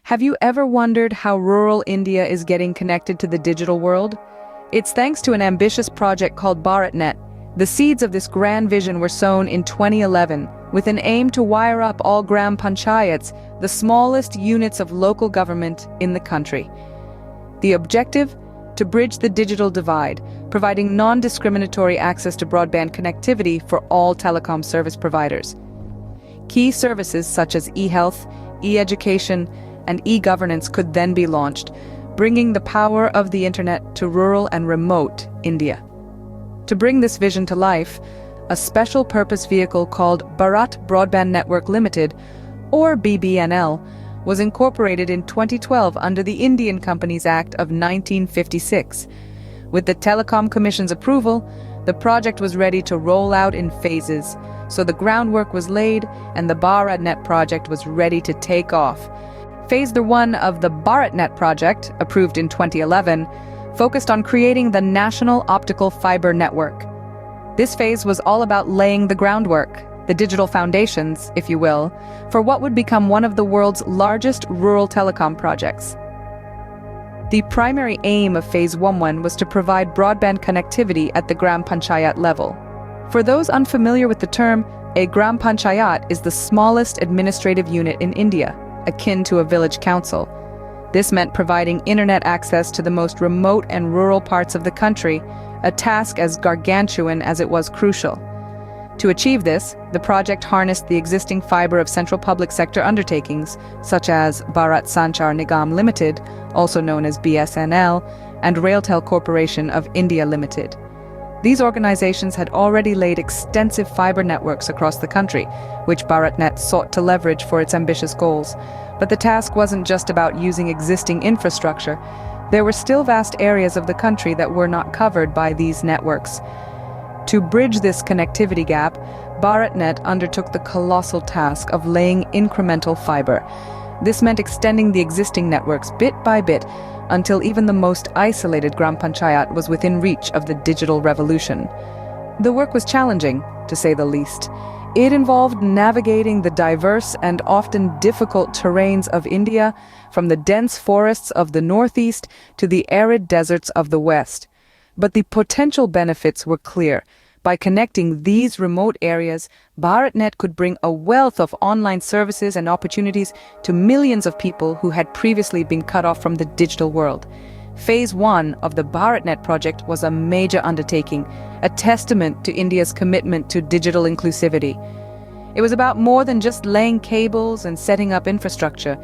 Have you ever wondered how rural India is getting connected to the digital world? It's thanks to an ambitious project called BharatNet. The seeds of this grand vision were sown in 2011, with an aim to wire up all gram panchayats, the smallest units of local government in the country. The objective? To bridge the digital divide, providing non-discriminatory access to broadband connectivity for all telecom service providers. Key services such as e-health, e-education, and e-governance could then be launched, bringing the power of the internet to rural and remote India. To bring this vision to life, a special purpose vehicle called Bharat Broadband Network Limited, or BBNL, was incorporated in 2012 under the Indian Companies Act of 1956. With the Telecom Commission's approval, the project was ready to roll out in phases, so the groundwork was laid and the BharatNet project was ready to take off. Phase-I of the BharatNet project, approved in 2011, focused on creating the National Optical Fiber Network. This phase was all about laying the groundwork, the digital foundations, if you will, for what would become one of the world's largest rural telecom projects. The primary aim of Phase-I was to provide broadband connectivity at the Gram Panchayat level. For those unfamiliar with the term, a Gram Panchayat is the smallest administrative unit in India, akin to a village council. This meant providing internet access to the most remote and rural parts of the country, a task as gargantuan as it was crucial. To achieve this, the project harnessed the existing fiber of central public sector undertakings, such as Bharat Sanchar Nigam Limited, also known as BSNL, and Railtel Corporation of India Limited. These organizations had already laid extensive fiber networks across the country, which BharatNet sought to leverage for its ambitious goals. But the task wasn't just about using existing infrastructure. There were still vast areas of the country that were not covered by these networks. To bridge this connectivity gap, BharatNet undertook the colossal task of laying incremental fiber. This meant extending the existing networks bit by bit until even the most isolated Gram Panchayat was within reach of the digital revolution. The work was challenging, to say the least. It involved navigating the diverse and often difficult terrains of India, from the dense forests of the northeast to the arid deserts of the west. But the potential benefits were clear. By connecting these remote areas, BharatNet could bring a wealth of online services and opportunities to millions of people who had previously been cut off from the digital world. Phase-I of the BharatNet project was a major undertaking, a testament to India's commitment to digital inclusivity. It was about more than just laying cables and setting up infrastructure.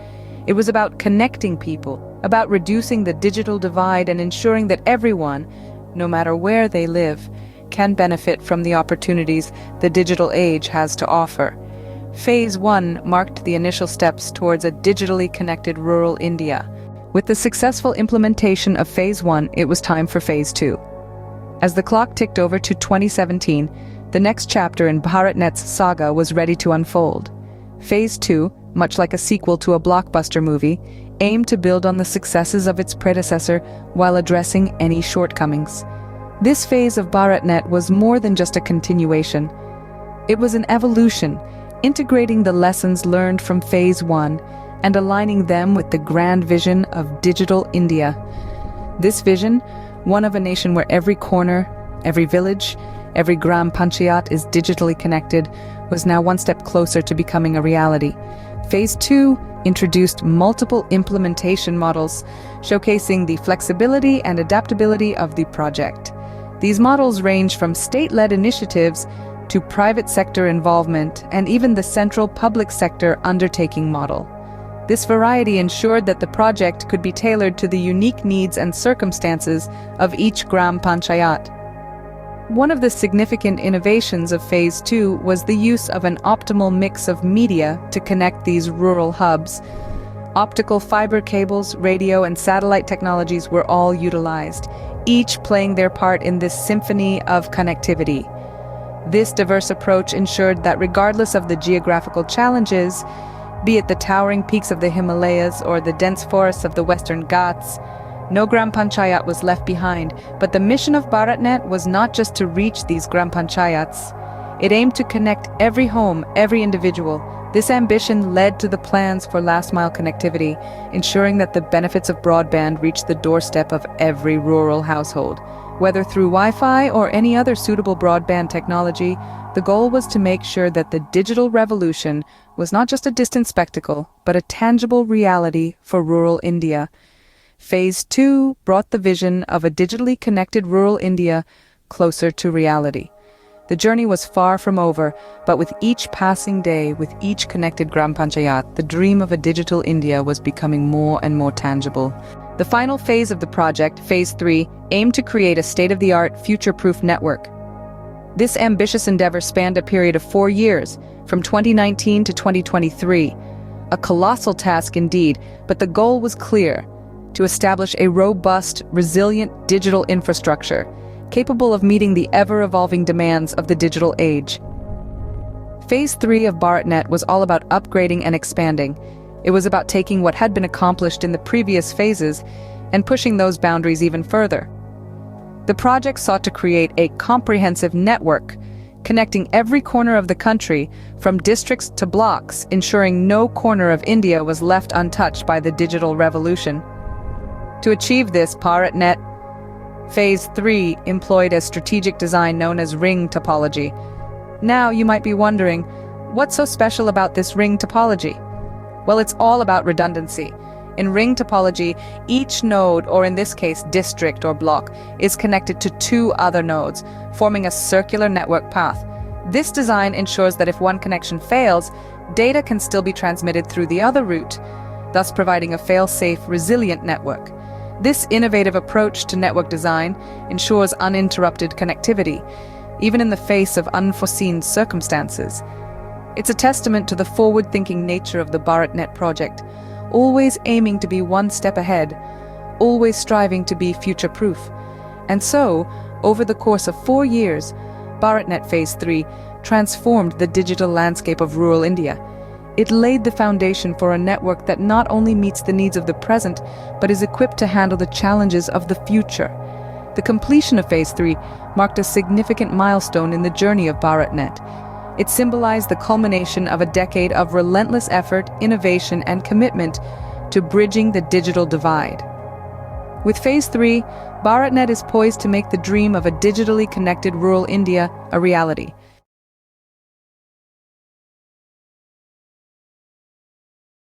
It was about connecting people, about reducing the digital divide and ensuring that everyone, no matter where they live, can benefit from the opportunities the digital age has to offer. Phase-I marked the initial steps towards a digitally connected rural India. With the successful implementation of Phase-I, it was time for Phase-II. As the clock ticked over to 2017, the next chapter in BharatNet's saga was ready to unfold. Phase-II, much like a sequel to a blockbuster movie, aimed to build on the successes of its predecessor while addressing any shortcomings. This phase of BharatNet was more than just a continuation. It was an evolution, integrating the lessons learned from Phase-I and aligning them with the grand vision of digital India. This vision, one of a nation where every corner, every village, every Gram Panchayat is digitally connected, was now one step closer to becoming a reality. Phase-II introduced multiple implementation models, showcasing the flexibility and adaptability of the project. These models range from state-led initiatives to private sector involvement and even the central public sector undertaking model. This variety ensured that the project could be tailored to the unique needs and circumstances of each Gram Panchayat. One of the significant innovations of Phase-II was the use of an optimal mix of media to connect these rural hubs. Optical fiber cables, radio, and satellite technologies were all utilized, each playing their part in this symphony of connectivity. This diverse approach ensured that regardless of the geographical challenges, be it the towering peaks of the Himalayas or the dense forests of the Western Ghats, no Gram Panchayat was left behind. But the mission of BharatNet was not just to reach these Gram Panchayats. It aimed to connect every home, every individual, This ambition led to the plans for last-mile connectivity, ensuring that the benefits of broadband reached the doorstep of every rural household. Whether through Wi-Fi or any other suitable broadband technology, the goal was to make sure that the digital revolution was not just a distant spectacle, but a tangible reality for rural India. Phase II brought the vision of a digitally connected rural India closer to reality. The journey was far from over, but with each passing day, with each connected Gram Panchayat, the dream of a digital India was becoming more and more tangible. The final phase of the project, Phase III, aimed to create a state-of-the-art, future-proof network. This ambitious endeavor spanned a period of 4 years, from 2019 to 2023. A colossal task indeed, but the goal was clear: to establish a robust, resilient digital infrastructure, capable of meeting the ever-evolving demands of the digital age. Phase III of BharatNet was all about upgrading and expanding. It was about taking what had been accomplished in the previous phases and pushing those boundaries even further. The project sought to create a comprehensive network, connecting every corner of the country, from districts to blocks, ensuring no corner of India was left untouched by the digital revolution. To achieve this, BharatNet Phase-III employed a strategic design known as ring topology. Now you might be wondering, what's so special about this ring topology? Well, it's all about redundancy. In ring topology, each node, or in this case district or block, is connected to 2 other nodes, forming a circular network path. This design ensures that if one connection fails, data can still be transmitted through the other route, thus providing a fail-safe, resilient network. This innovative approach to network design ensures uninterrupted connectivity, even in the face of unforeseen circumstances. It's a testament to the forward-thinking nature of the BharatNet project, always aiming to be one step ahead, always striving to be future-proof. And so, over the course of 4 years, BharatNet Phase-III transformed the digital landscape of rural India. It laid the foundation for a network that not only meets the needs of the present, but is equipped to handle the challenges of the future. The completion of Phase-III marked a significant milestone in the journey of BharatNet. It symbolized the culmination of a decade of relentless effort, innovation, and commitment to bridging the digital divide. With Phase-III, BharatNet is poised to make the dream of a digitally connected rural India a reality.